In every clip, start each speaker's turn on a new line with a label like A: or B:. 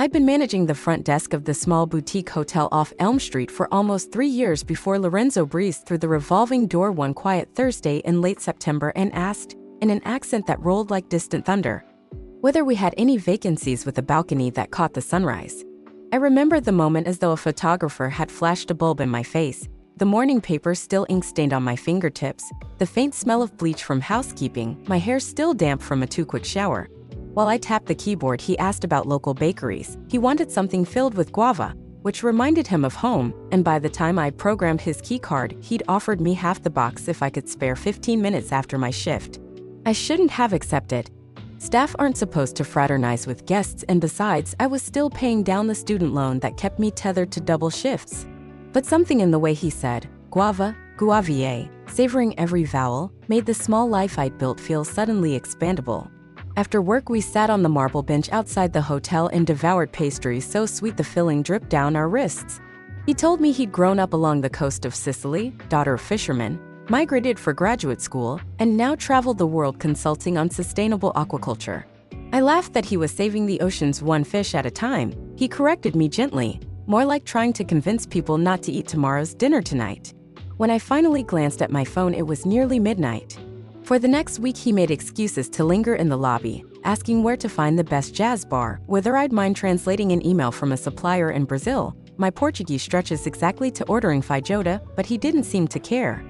A: I'd been managing the front desk of the small boutique hotel off Elm Street for almost 3 years before Lorenzo breezed through the revolving door one quiet Thursday in late September and asked, in an accent that rolled like distant thunder, whether we had any vacancies with a balcony that caught the sunrise. I remembered the moment as though a photographer had flashed a bulb in my face, the morning paper still ink-stained on my fingertips, the faint smell of bleach from housekeeping, my hair still damp from a too-quick shower. While I tapped the keyboard, he asked about local bakeries. He wanted something filled with guava, which reminded him of home, and by the time I'd programmed his keycard, he'd offered me half the box if I could spare 15 minutes after my shift. I shouldn't have accepted. Staff aren't supposed to fraternize with guests, and besides, I was still paying down the student loan that kept me tethered to double shifts. But something in the way he said, guava, guavier, savoring every vowel, made the small life I'd built feel suddenly expandable. After work, we sat on the marble bench outside the hotel and devoured pastries so sweet the filling dripped down our wrists. He told me he'd grown up along the coast of Sicily, daughter of fishermen, migrated for graduate school, and now traveled the world consulting on sustainable aquaculture. I laughed that he was saving the oceans one fish at a time. He corrected me gently, more like trying to convince people not to eat tomorrow's dinner tonight. When I finally glanced at my phone, it was nearly midnight. For the next week, he made excuses to linger in the lobby, asking where to find the best jazz bar, whether I'd mind translating an email from a supplier in Brazil. My Portuguese stretches exactly to ordering feijoada, but he didn't seem to care.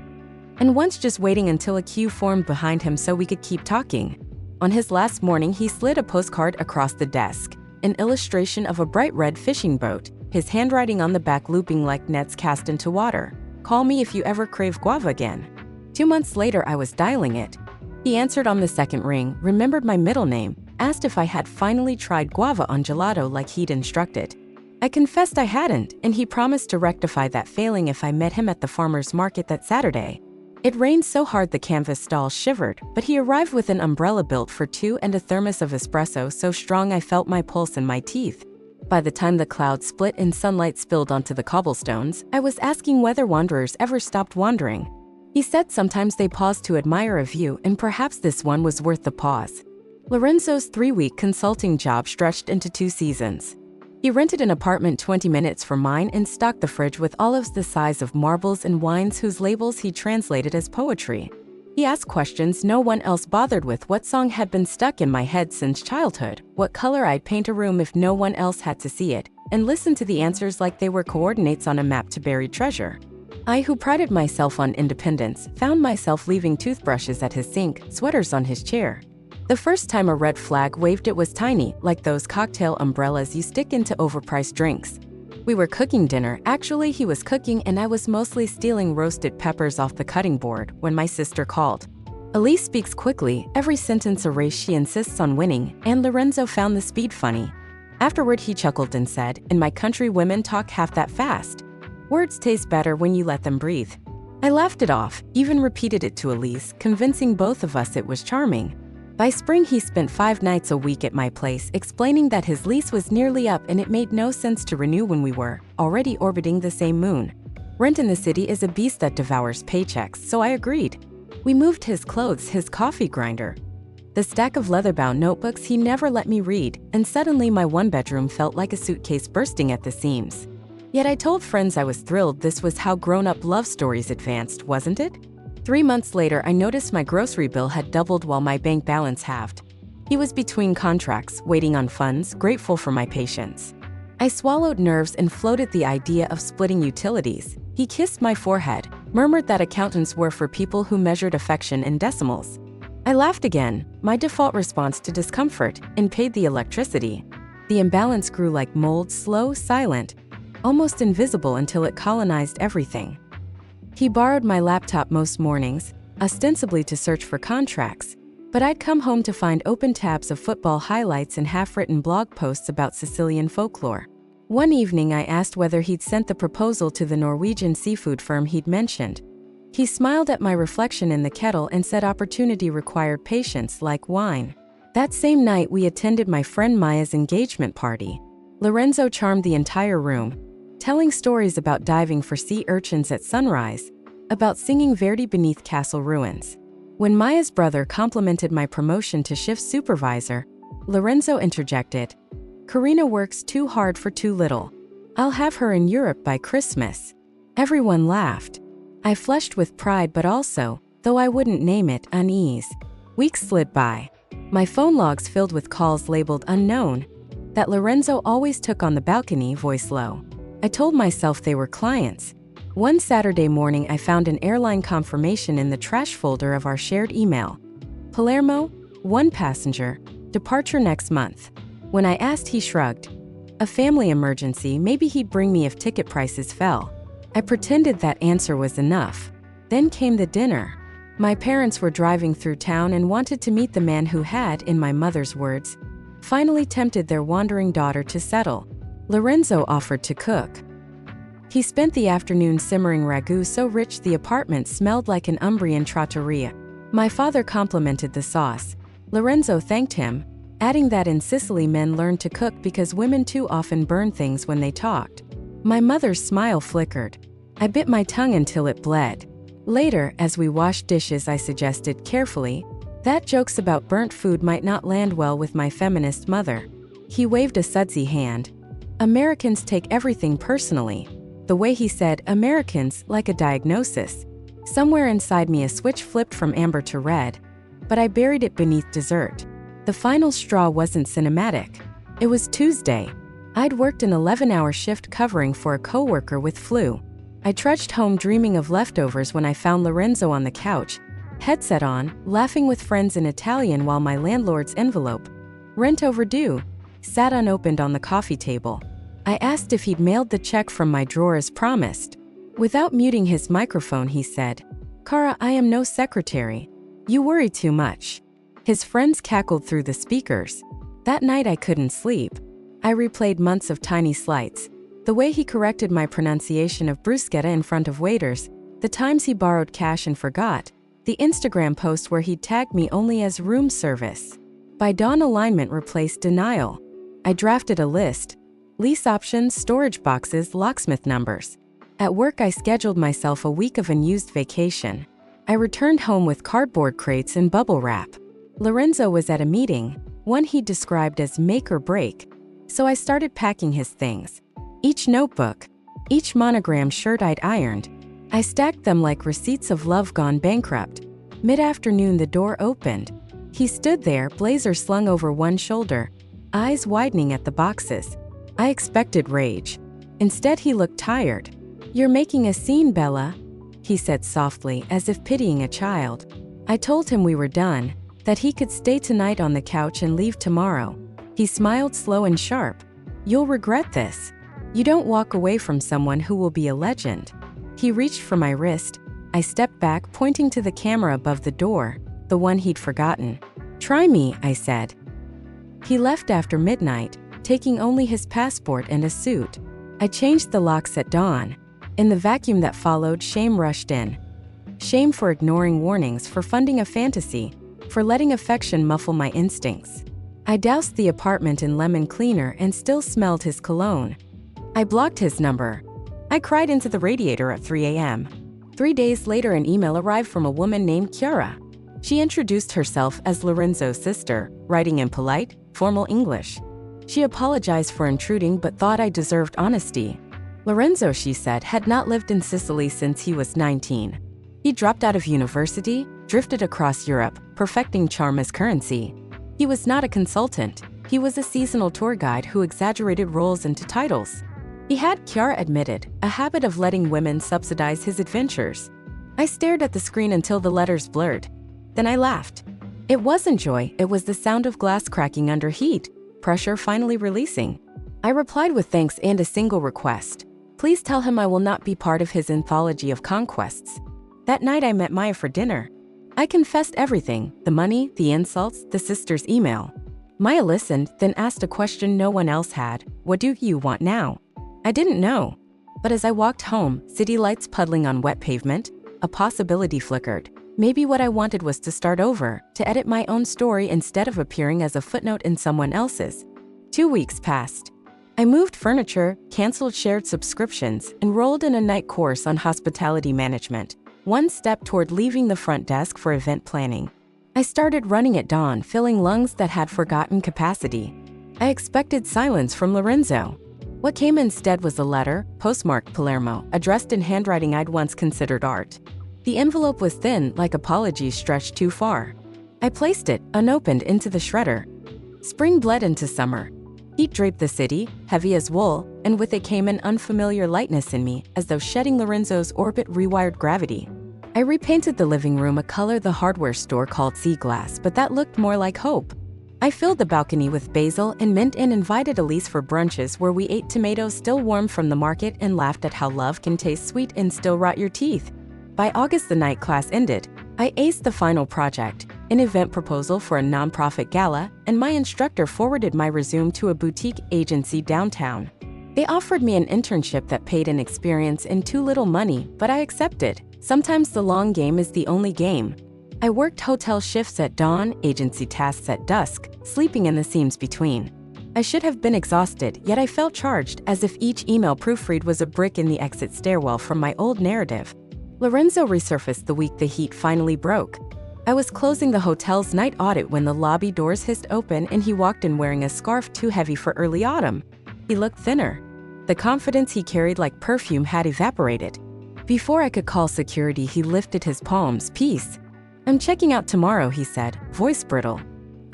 A: And once just waiting until a queue formed behind him so we could keep talking. On his last morning, he slid a postcard across the desk, an illustration of a bright red fishing boat, his handwriting on the back looping like nets cast into water. Call me if you ever crave guava again. 2 months later, I was dialing it. He answered on the second ring, remembered my middle name, asked if I had finally tried guava on gelato like he'd instructed. I confessed I hadn't, and he promised to rectify that failing if I met him at the farmer's market that Saturday. It rained so hard the canvas stall shivered, but he arrived with an umbrella built for two and a thermos of espresso so strong I felt my pulse in my teeth. By the time the clouds split and sunlight spilled onto the cobblestones, I was asking whether wanderers ever stopped wandering. He said sometimes they paused to admire a view, and perhaps this one was worth the pause. Lorenzo's 3-week consulting job stretched into 2 seasons. He rented an apartment 20 minutes from mine and stocked the fridge with olives the size of marbles and wines whose labels he translated as poetry. He asked questions no one else bothered with, what song had been stuck in my head since childhood, what color I'd paint a room if no one else had to see it, and listened to the answers like they were coordinates on a map to buried treasure. I, who prided myself on independence, found myself leaving toothbrushes at his sink, sweaters on his chair. The first time a red flag waved, it was tiny, like those cocktail umbrellas you stick into overpriced drinks. We were cooking dinner. Actually, he was cooking and I was mostly stealing roasted peppers off the cutting board when my sister called. Elise speaks quickly, every sentence a race she insists on winning, and Lorenzo found the speed funny. Afterward, he chuckled and said, "In my country, women talk half that fast. Words taste better when you let them breathe." I laughed it off, even repeated it to Elise, convincing both of us it was charming. By spring, he spent 5 nights a week at my place, explaining that his lease was nearly up and it made no sense to renew when we were already orbiting the same moon. Rent in the city is a beast that devours paychecks, so I agreed. We moved his clothes, his coffee grinder, the stack of leather-bound notebooks he never let me read, and suddenly my 1-bedroom felt like a suitcase bursting at the seams. Yet I told friends I was thrilled. This was how grown-up love stories advanced, wasn't it? 3 months later, I noticed my grocery bill had doubled while my bank balance halved. He was between contracts, waiting on funds, grateful for my patience. I swallowed nerves and floated the idea of splitting utilities. He kissed my forehead, murmured that accountants were for people who measured affection in decimals. I laughed again, my default response to discomfort, and paid the electricity. The imbalance grew like mold, slow, silent, almost invisible until it colonized everything. He borrowed my laptop most mornings, ostensibly to search for contracts, but I'd come home to find open tabs of football highlights and half-written blog posts about Sicilian folklore. One evening, I asked whether he'd sent the proposal to the Norwegian seafood firm he'd mentioned. He smiled at my reflection in the kettle and said opportunity required patience like wine. That same night, we attended my friend Maya's engagement party. Lorenzo charmed the entire room, telling stories about diving for sea urchins at sunrise, about singing Verdi beneath castle ruins. When Maya's brother complimented my promotion to shift supervisor, Lorenzo interjected, Karina works too hard for too little. I'll have her in Europe by Christmas. Everyone laughed. I flushed with pride but also, though I wouldn't name it, unease. Weeks slid by. My phone logs filled with calls labeled unknown that Lorenzo always took on the balcony, voice low. I told myself they were clients. One Saturday morning I found an airline confirmation in the trash folder of our shared email. Palermo, 1 passenger, departure next month. When I asked, he shrugged. A family emergency, maybe he'd bring me if ticket prices fell. I pretended that answer was enough. Then came the dinner. My parents were driving through town and wanted to meet the man who had, in my mother's words, finally tempted their wandering daughter to settle. Lorenzo offered to cook. He spent the afternoon simmering ragu so rich the apartment smelled like an Umbrian trattoria. My father complimented the sauce. Lorenzo thanked him, adding that in Sicily men learned to cook because women too often burn things when they talked. My mother's smile flickered. I bit my tongue until it bled. Later, as we washed dishes, I suggested carefully that jokes about burnt food might not land well with my feminist mother. He waved a sudsy hand. Americans take everything personally. The way he said Americans, like a diagnosis. Somewhere inside me a switch flipped from amber to red, but I buried it beneath dessert. The final straw wasn't cinematic. It was Tuesday. I'd worked an 11-hour shift covering for a coworker with flu. I trudged home dreaming of leftovers when I found Lorenzo on the couch, headset on, laughing with friends in Italian while my landlord's envelope, rent overdue, sat unopened on the coffee table. I asked if he'd mailed the check from my drawer as promised. Without muting his microphone, he said, "Cara, I am no secretary. You worry too much." His friends cackled through the speakers. That night I couldn't sleep. I replayed months of tiny slights. The way he corrected my pronunciation of bruschetta in front of waiters, the times he borrowed cash and forgot, the Instagram post where he'd tagged me only as room service. By dawn, alignment replaced denial. I drafted a list. Lease options, storage boxes, locksmith numbers. At work, I scheduled myself a week of unused vacation. I returned home with cardboard crates and bubble wrap. Lorenzo was at a meeting, one he described as make or break, so I started packing his things. Each notebook, each monogrammed shirt I'd ironed, I stacked them like receipts of love gone bankrupt. Mid-afternoon, the door opened. He stood there, blazer slung over one shoulder, eyes widening at the boxes. I expected rage. Instead, he looked tired. "You're making a scene, Bella," he said softly, as if pitying a child. I told him we were done, that he could stay tonight on the couch and leave tomorrow. He smiled slow and sharp. "You'll regret this. You don't walk away from someone who will be a legend." He reached for my wrist. I stepped back, pointing to the camera above the door, the one he'd forgotten. "Try me," I said. He left after midnight, taking only his passport and a suit. I changed the locks at dawn. In the vacuum that followed, shame rushed in. Shame for ignoring warnings, for funding a fantasy, for letting affection muffle my instincts. I doused the apartment in lemon cleaner and still smelled his cologne. I blocked his number. I cried into the radiator at 3 a.m. 3 days later, an email arrived from a woman named Chiara. She introduced herself as Lorenzo's sister, writing in polite, formal English. She apologized for intruding but thought I deserved honesty. Lorenzo, she said, had not lived in Sicily since he was 19. He dropped out of university, drifted across Europe, perfecting charm as currency. He was not a consultant. He was a seasonal tour guide who exaggerated roles into titles. He had, Chiara admitted, a habit of letting women subsidize his adventures. I stared at the screen until the letters blurred. Then I laughed. It wasn't joy, it was the sound of glass cracking under heat, pressure finally releasing. I replied with thanks and a single request. Please tell him I will not be part of his anthology of conquests. That night I met Maya for dinner. I confessed everything, the money, the insults, the sister's email. Maya listened, then asked a question no one else had. What do you want now? I didn't know. But as I walked home, city lights puddling on wet pavement, a possibility flickered. Maybe what I wanted was to start over, to edit my own story instead of appearing as a footnote in someone else's. 2 weeks passed. I moved furniture, canceled shared subscriptions, enrolled in a night course on hospitality management, one step toward leaving the front desk for event planning. I started running at dawn, filling lungs that had forgotten capacity. I expected silence from Lorenzo. What came instead was a letter, postmarked Palermo, addressed in handwriting I'd once considered art. The envelope was thin, like apologies stretched too far. I placed it, unopened, into the shredder. Spring bled into summer. Heat draped the city, heavy as wool, and with it came an unfamiliar lightness in me, as though shedding Lorenzo's orbit rewired gravity. I repainted the living room a color the hardware store called sea glass, but that looked more like hope. I filled the balcony with basil and mint and invited Elise for brunches where we ate tomatoes still warm from the market and laughed at how love can taste sweet and still rot your teeth. By August the night class ended. I aced the final project, an event proposal for a nonprofit gala, and my instructor forwarded my resume to a boutique agency downtown. They offered me an internship that paid in experience and too little money, but I accepted. Sometimes the long game is the only game. I worked hotel shifts at dawn, agency tasks at dusk, sleeping in the seams between. I should have been exhausted, yet I felt charged, as if each email proofread was a brick in the exit stairwell from my old narrative. Lorenzo resurfaced the week the heat finally broke. I was closing the hotel's night audit when the lobby doors hissed open and he walked in wearing a scarf too heavy for early autumn. He looked thinner. The confidence he carried like perfume had evaporated. Before I could call security, he lifted his palms. Peace. I'm checking out tomorrow, he said, voice brittle.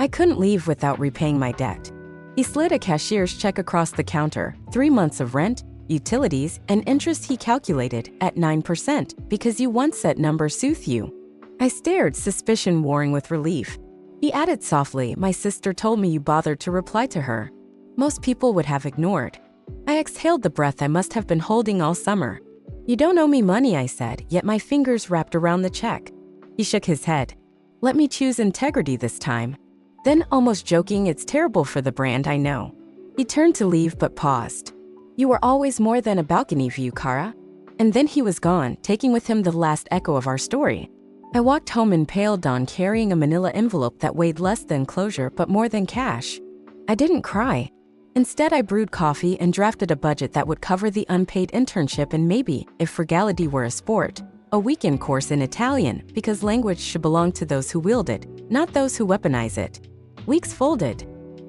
A: I couldn't leave without repaying my debt. He slid a cashier's check across the counter, 3 months of rent, utilities, and interest he calculated at 9% because you once said numbers soothe you. I stared, suspicion warring with relief. He added softly, my sister told me you bothered to reply to her. Most people would have ignored. I exhaled the breath I must have been holding all summer. You don't owe me money, I said, yet my fingers wrapped around the check. He shook his head. Let me choose integrity this time. Then, almost joking, it's terrible for the brand, I know. He turned to leave but paused. You were always more than a balcony view, Kara. And then he was gone, taking with him the last echo of our story. I walked home in pale dawn carrying a manila envelope that weighed less than closure but more than cash. I didn't cry. Instead, I brewed coffee and drafted a budget that would cover the unpaid internship and maybe, if frugality were a sport, a weekend course in Italian, because language should belong to those who wield it, not those who weaponize it. Weeks folded.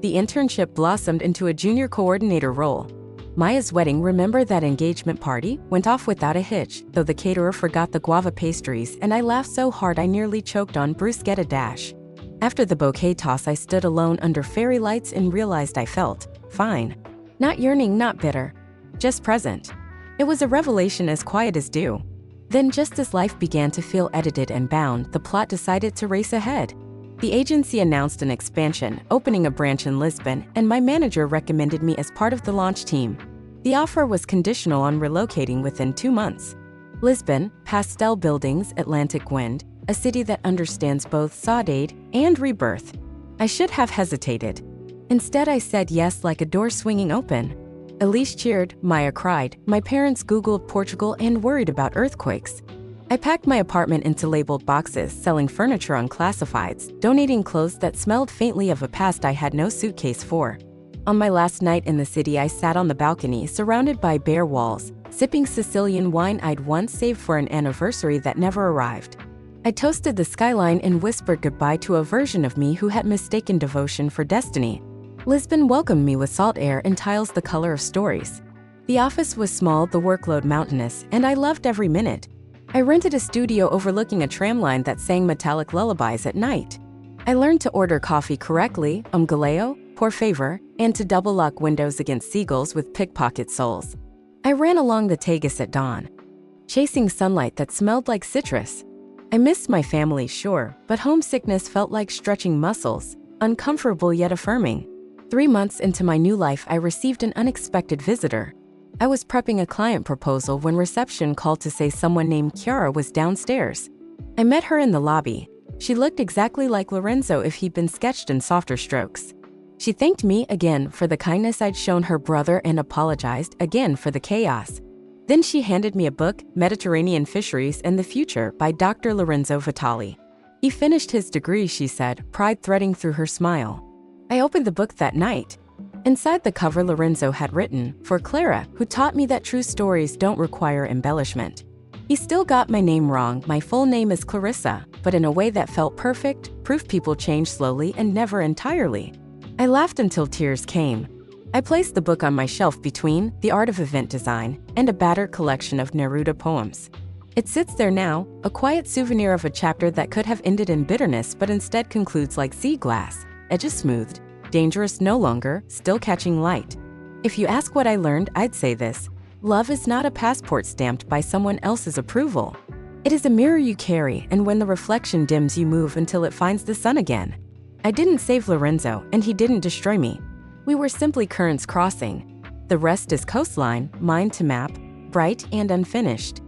A: The internship blossomed into a junior coordinator role. Maya's wedding, remember that engagement party, went off without a hitch, though the caterer forgot the guava pastries and I laughed so hard I nearly choked on bruschetta dash. After the bouquet toss, I stood alone under fairy lights and realized I felt fine. Not yearning, not bitter. Just present. It was a revelation as quiet as dew. Then, just as life began to feel edited and bound, the plot decided to race ahead. The agency announced an expansion, opening a branch in Lisbon, and my manager recommended me as part of the launch team. The offer was conditional on relocating within 2 months. Lisbon, pastel buildings, Atlantic wind, a city that understands both saudade and rebirth. I should have hesitated. Instead, I said yes like a door swinging open. Elise cheered, Maya cried, my parents Googled Portugal and worried about earthquakes. I packed my apartment into labeled boxes, selling furniture on classifieds, donating clothes that smelled faintly of a past I had no suitcase for. On my last night in the city, I sat on the balcony, surrounded by bare walls, sipping Sicilian wine I'd once saved for an anniversary that never arrived. I toasted the skyline and whispered goodbye to a version of me who had mistaken devotion for destiny. Lisbon welcomed me with salt air and tiles the color of stories. The office was small, the workload mountainous, and I loved every minute. I rented a studio overlooking a tram line that sang metallic lullabies at night. I learned to order coffee correctly, galeo, por favor, and to double lock windows against seagulls with pickpocket soles. I ran along the Tagus at dawn, chasing sunlight that smelled like citrus. I missed my family, sure, but homesickness felt like stretching muscles, uncomfortable yet affirming. 3 months into my new life, I received an unexpected visitor. I was prepping a client proposal when reception called to say someone named Chiara was downstairs. I met her in the lobby. She looked exactly like Lorenzo if he'd been sketched in softer strokes. She thanked me again for the kindness I'd shown her brother and apologized again for the chaos. Then she handed me a book, Mediterranean Fisheries and the Future by Dr. Lorenzo Vitali. He finished his degree, she said, pride threading through her smile. I opened the book that night. Inside the cover, Lorenzo had written, for Clara, who taught me that true stories don't require embellishment. He still got my name wrong. My full name is Clarissa, but in a way that felt perfect, proof people change slowly and never entirely. I laughed until tears came. I placed the book on my shelf between The Art of Event Design and a battered collection of Neruda poems. It sits there now, a quiet souvenir of a chapter that could have ended in bitterness but instead concludes like sea glass, edges smoothed, dangerous no longer, still catching light. If you ask what I learned, I'd say this: love is not a passport stamped by someone else's approval. It is a mirror you carry, and when the reflection dims, you move until it finds the sun again. I didn't save Lorenzo, and he didn't destroy me. We were simply currents crossing. The rest is coastline, mine to map, bright and unfinished.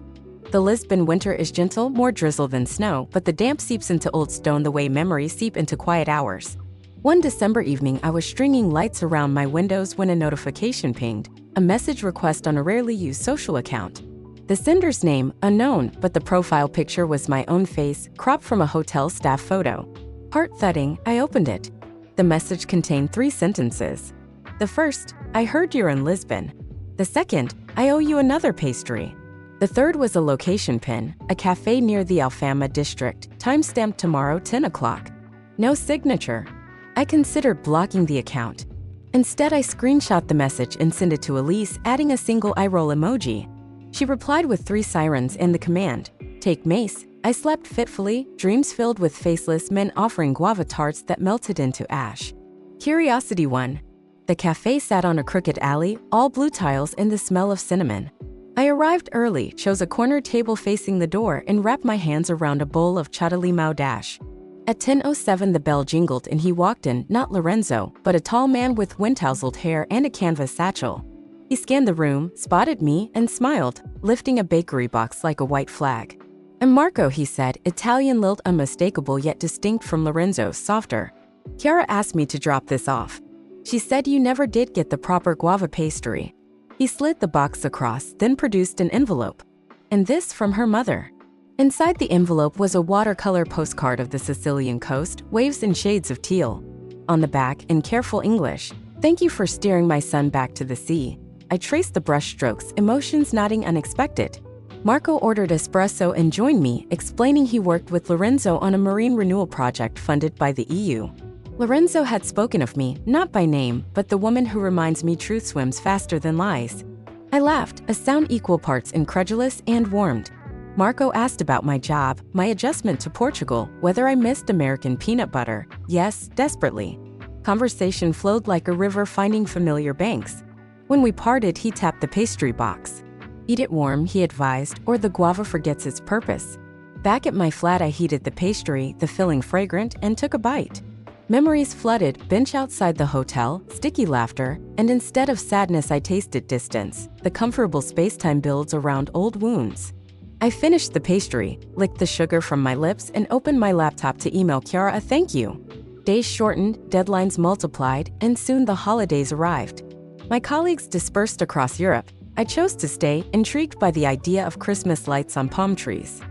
A: The Lisbon winter is gentle, more drizzle than snow, but the damp seeps into old stone the way memories seep into quiet hours. One December evening, I was stringing lights around my windows when a notification pinged, a message request on a rarely used social account. The sender's name, unknown, but the profile picture was my own face, cropped from a hotel staff photo. Heart thudding, I opened it. The message contained 3 sentences. The first, I heard you're in Lisbon. The second, I owe you another pastry. The third was a location pin, a cafe near the Alfama district, timestamped tomorrow 10 o'clock. No signature. I considered blocking the account. Instead, I screenshot the message and sent it to Elise, adding a single eye roll emoji. She replied with 3 sirens and the command, take mace. I slept fitfully, dreams filled with faceless men offering guava tarts that melted into ash. Curiosity 1. The cafe sat on a crooked alley, all blue tiles and the smell of cinnamon. I arrived early, chose a corner table facing the door, and wrapped my hands around a bowl of chatalimau dash. At 10:07 the bell jingled and he walked in, not Lorenzo, but a tall man with wind-tousled hair and a canvas satchel. He scanned the room, spotted me, and smiled, lifting a bakery box like a white flag. "I'm Marco," he said, Italian lilt unmistakable yet distinct from Lorenzo's softer. "Chiara asked me to drop this off. She said you never did get the proper guava pastry." He slid the box across, then produced an envelope. And this from her mother. Inside the envelope was a watercolor postcard of the Sicilian coast, waves and shades of teal. On the back, in careful English, "Thank you for steering my son back to the sea." I traced the brushstrokes, emotions nodding unexpected. Marco ordered espresso and joined me, explaining he worked with Lorenzo on a marine renewal project funded by the EU. Lorenzo had spoken of me, not by name, but the woman who reminds me truth swims faster than lies. I laughed, a sound equal parts incredulous and warmed. Marco asked about my job, my adjustment to Portugal, whether I missed American peanut butter. Yes, desperately. Conversation flowed like a river finding familiar banks. When we parted, he tapped the pastry box. "Eat it warm," he advised, "or the guava forgets its purpose." Back at my flat, I heated the pastry, the filling fragrant, and took a bite. Memories flooded, bench outside the hotel, sticky laughter, and instead of sadness I tasted distance, the comfortable space-time builds around old wounds. I finished the pastry, licked the sugar from my lips, and opened my laptop to email Chiara a thank you. Days shortened, deadlines multiplied, and soon the holidays arrived. My colleagues dispersed across Europe. I chose to stay, intrigued by the idea of Christmas lights on palm trees.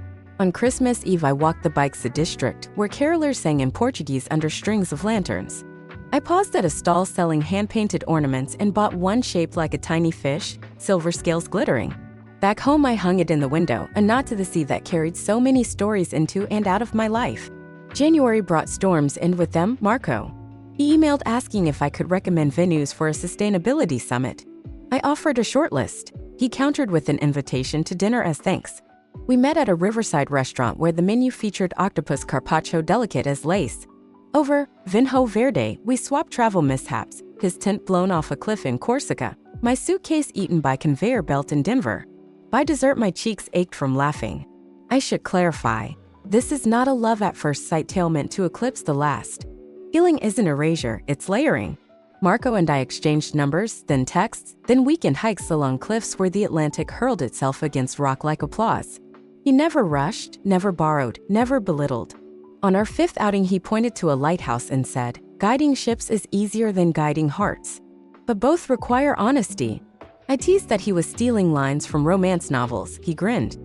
A: On Christmas Eve, I walked the Bikes district, where carolers sang in Portuguese under strings of lanterns. I paused at a stall selling hand-painted ornaments and bought one shaped like a tiny fish, silver scales glittering. Back home, I hung it in the window, a nod to the sea that carried so many stories into and out of my life. January brought storms, and with them, Marco. He emailed asking if I could recommend venues for a sustainability summit. I offered a shortlist. He countered with an invitation to dinner as thanks. We met at a riverside restaurant where the menu featured octopus carpaccio delicate as lace. Over Vinho Verde, we swapped travel mishaps, his tent blown off a cliff in Corsica, my suitcase eaten by conveyor belt in Denver. By dessert, my cheeks ached from laughing. I should clarify, this is not a love at first sight tale meant to eclipse the last. Healing isn't erasure, it's layering. Marco and I exchanged numbers, then texts, then weekend hikes along cliffs where the Atlantic hurled itself against rock like applause. He never rushed, never borrowed, never belittled. On our 5th outing, he pointed to a lighthouse and said, "Guiding ships is easier than guiding hearts. But both require honesty." I teased that he was stealing lines from romance novels. He grinned.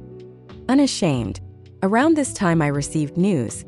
A: Unashamed. Around this time, I received news.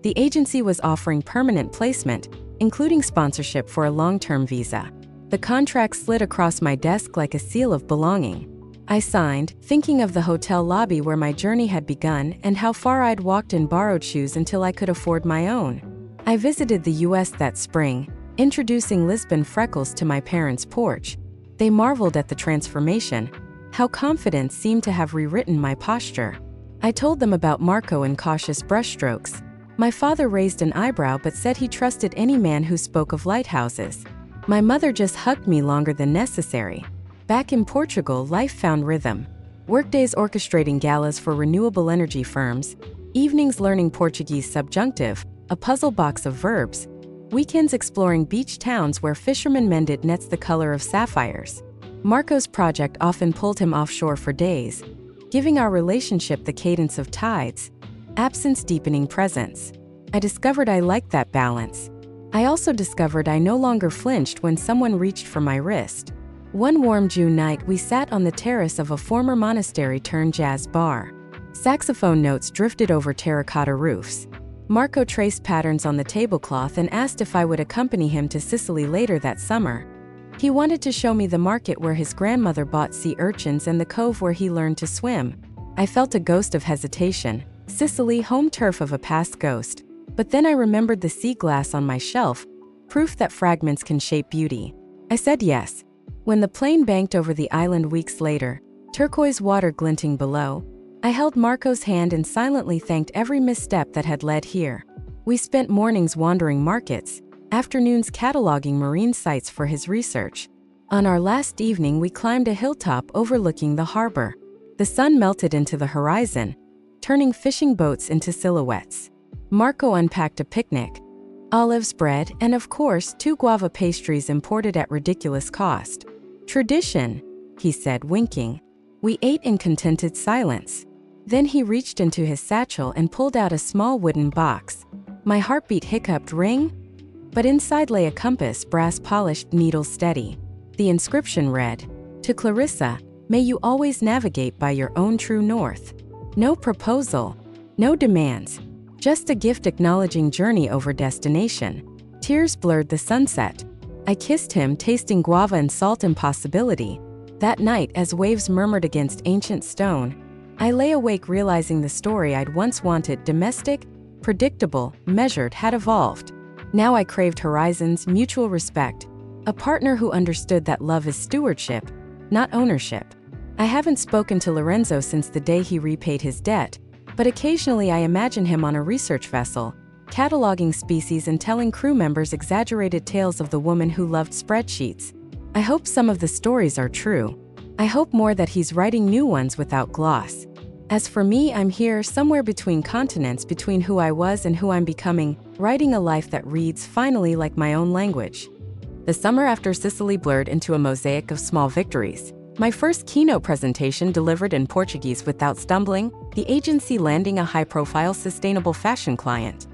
A: The agency was offering permanent placement, including sponsorship for a long-term visa. The contract slid across my desk like a seal of belonging. I signed, thinking of the hotel lobby where my journey had begun and how far I'd walked in borrowed shoes until I could afford my own. I visited the US that spring, introducing Lisbon freckles to my parents' porch. They marveled at the transformation, how confidence seemed to have rewritten my posture. I told them about Marco and cautious brushstrokes. My father raised an eyebrow but said he trusted any man who spoke of lighthouses. My mother just hugged me longer than necessary. Back in Portugal, life found rhythm. Workdays orchestrating galas for renewable energy firms, evenings learning Portuguese subjunctive, a puzzle box of verbs, weekends exploring beach towns where fishermen mended nets the color of sapphires. Marco's project often pulled him offshore for days, giving our relationship the cadence of tides, absence deepening presence. I discovered I liked that balance. I also discovered I no longer flinched when someone reached for my wrist. One warm June night, we sat on the terrace of a former monastery-turned-jazz bar. Saxophone notes drifted over terracotta roofs. Marco traced patterns on the tablecloth and asked if I would accompany him to Sicily later that summer. He wanted to show me the market where his grandmother bought sea urchins and the cove where he learned to swim. I felt a ghost of hesitation. Sicily, home turf of a past ghost. But then I remembered the sea glass on my shelf, proof that fragments can shape beauty. I said yes. When the plane banked over the island weeks later, turquoise water glinting below, I held Marco's hand and silently thanked every misstep that had led here. We spent mornings wandering markets, afternoons cataloging marine sites for his research. On our last evening, we climbed a hilltop overlooking the harbor. The sun melted into the horizon, turning fishing boats into silhouettes. Marco unpacked a picnic, olives, bread, and of course, 2 guava pastries imported at ridiculous cost. Tradition, he said, winking. We ate in contented silence. Then he reached into his satchel and pulled out a small wooden box. My heartbeat hiccuped, ring? But inside lay a compass, brass-polished, needle steady. The inscription read, "To Clarissa, may you always navigate by your own true north." No proposal, no demands, just a gift acknowledging journey over destination. Tears blurred the sunset. I kissed him, tasting guava and salt impossibility. That night, as waves murmured against ancient stone, I lay awake realizing the story I'd once wanted, domestic, predictable, measured, had evolved. Now I craved horizons, mutual respect, a partner who understood that love is stewardship, not ownership. I haven't spoken to Lorenzo since the day he repaid his debt, but occasionally I imagine him on a research vessel, cataloging species and telling crew members exaggerated tales of the woman who loved spreadsheets. I hope some of the stories are true. I hope more that he's writing new ones without gloss. As for me, I'm here, somewhere between continents, between who I was and who I'm becoming, writing a life that reads, finally, like my own language. The summer after Sicily blurred into a mosaic of small victories. My first keynote presentation delivered in Portuguese without stumbling, the agency landing a high-profile sustainable fashion client.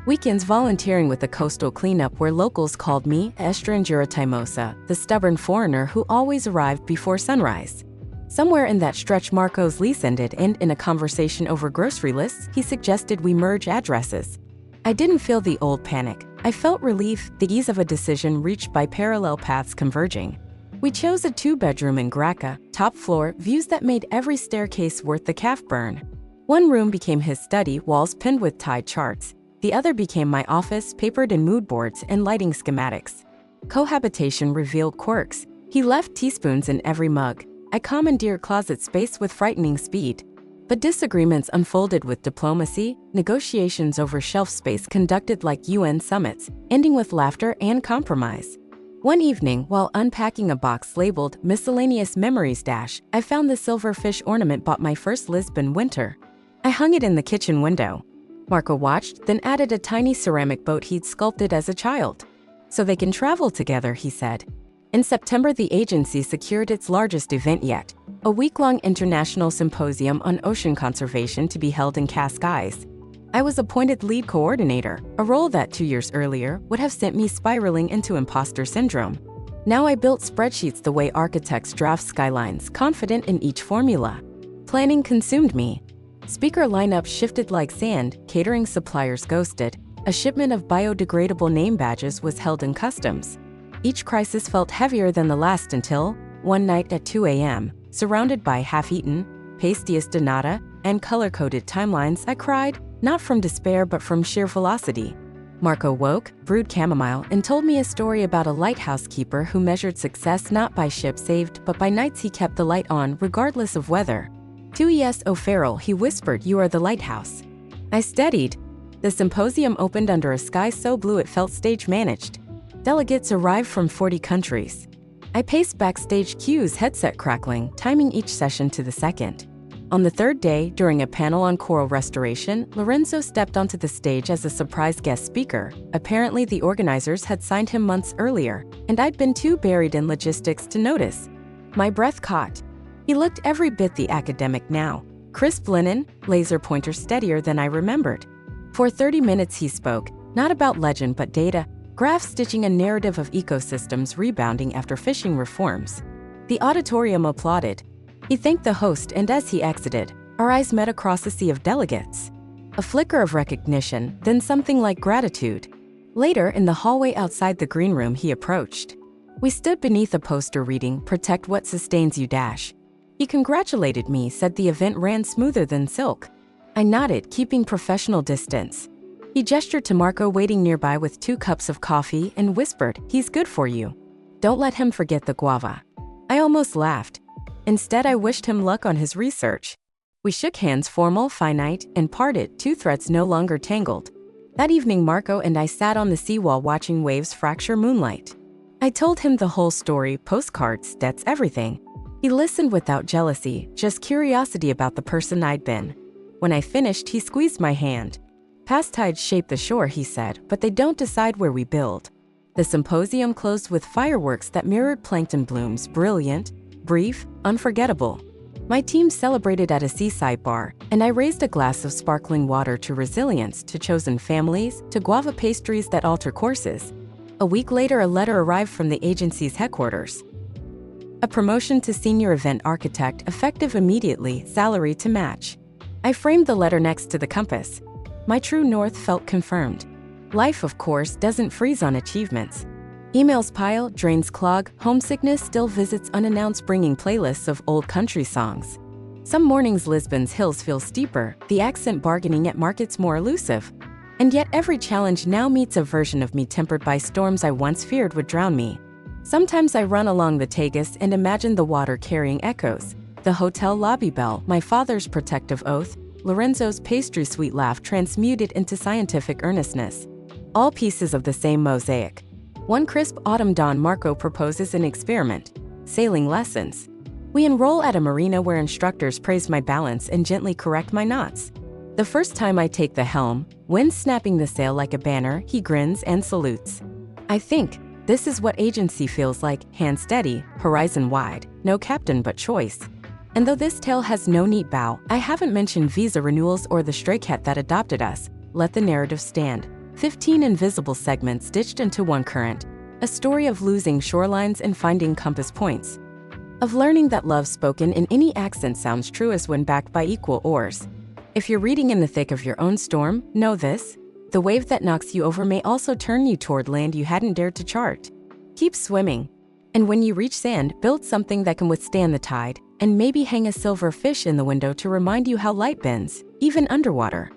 A: Weekends volunteering with the coastal cleanup where locals called me Estrangeira Teimosa, the stubborn foreigner who always arrived before sunrise. Somewhere in that stretch, Marco's lease ended, and in a conversation over grocery lists, he suggested we merge addresses. I didn't feel the old panic. I felt relief, the ease of a decision reached by parallel paths converging. We chose a 2-bedroom in Graca, top floor, views that made every staircase worth the calf burn. One room became his study, walls pinned with tide charts. The other became my office, papered in mood boards and lighting schematics. Cohabitation revealed quirks. He left teaspoons in every mug. I commandeered closet space with frightening speed. But disagreements unfolded with diplomacy, negotiations over shelf space conducted like UN summits, ending with laughter and compromise. One evening, while unpacking a box labeled Miscellaneous Memories Dash, I found the silverfish ornament bought my first Lisbon winter. I hung it in the kitchen window. Marco watched, then added a tiny ceramic boat he'd sculpted as a child. "So they can travel together," he said. In September, the agency secured its largest event yet, a week-long international symposium on ocean conservation to be held in Cascais. I was appointed lead coordinator, a role that 2 years earlier would have sent me spiraling into imposter syndrome. Now I built spreadsheets the way architects draft skylines, confident in each formula. Planning consumed me. Speaker lineup shifted like sand, catering suppliers ghosted. A shipment of biodegradable name badges was held in customs. Each crisis felt heavier than the last until, one night at 2 a.m., surrounded by half-eaten, pastillas de nata, and color-coded timelines, I cried, not from despair but from sheer velocity. Marco woke, brewed chamomile, and told me a story about a lighthouse keeper who measured success not by ships saved but by nights he kept the light on regardless of weather. "To E.S. O'Farrell," he whispered, "you are the lighthouse." I steadied. The symposium opened under a sky so blue it felt stage-managed. Delegates arrived from 40 countries. I paced backstage cues, headset crackling, timing each session to the second. On the third day, during a panel on coral restoration, Lorenzo stepped onto the stage as a surprise guest speaker. Apparently, the organizers had signed him months earlier, and I'd been too buried in logistics to notice. My breath caught. He looked every bit the academic now. Crisp linen, laser pointer steadier than I remembered. For 30 minutes he spoke, not about legend but data, graph stitching a narrative of ecosystems rebounding after fishing reforms. The auditorium applauded. He thanked the host, and as he exited, our eyes met across a sea of delegates. A flicker of recognition, then something like gratitude. Later, in the hallway outside the green room, he approached. We stood beneath a poster reading, "Protect what sustains you." He congratulated me, said the event ran smoother than silk. I nodded, keeping professional distance. He gestured to Marco waiting nearby with 2 cups of coffee and whispered, "He's good for you. Don't let him forget the guava." I almost laughed. Instead, I wished him luck on his research. We shook hands, formal, finite, and parted, 2 threads no longer tangled. That evening, Marco and I sat on the seawall watching waves fracture moonlight. I told him the whole story, postcards, debts, everything. He listened without jealousy, just curiosity about the person I'd been. When I finished, he squeezed my hand. "Past tides shape the shore," he said, "but they don't decide where we build." The symposium closed with fireworks that mirrored plankton blooms, brilliant, brief, unforgettable. My team celebrated at a seaside bar, and I raised a glass of sparkling water to resilience, to chosen families, to guava pastries that alter courses. A week later, a letter arrived from the agency's headquarters. A promotion to senior event architect, effective immediately, salary to match. I framed the letter next to the compass. My true north felt confirmed. Life, of course, doesn't freeze on achievements. Emails pile, drains clog, homesickness still visits unannounced, bringing playlists of old country songs. Some mornings Lisbon's hills feel steeper, the accent bargaining at markets more elusive. And yet every challenge now meets a version of me tempered by storms I once feared would drown me. Sometimes I run along the Tagus and imagine the water carrying echoes. The hotel lobby bell, my father's protective oath, Lorenzo's pastry-sweet laugh transmuted into scientific earnestness. All pieces of the same mosaic. One crisp autumn dawn, Marco proposes an experiment. Sailing lessons. We enroll at a marina where instructors praise my balance and gently correct my knots. The first time I take the helm, wind snapping the sail like a banner, he grins and salutes. I think, this is what agency feels like, hand steady, horizon wide, no captain but choice. And though this tale has no neat bow, I haven't mentioned visa renewals or the stray cat that adopted us. Let the narrative stand. 15 invisible segments stitched into one current. A story of losing shorelines and finding compass points. Of learning that love spoken in any accent sounds truest when backed by equal oars. If you're reading in the thick of your own storm, know this. The wave that knocks you over may also turn you toward land you hadn't dared to chart. Keep swimming. And when you reach sand, build something that can withstand the tide, and maybe hang a silver fish in the window to remind you how light bends, even underwater.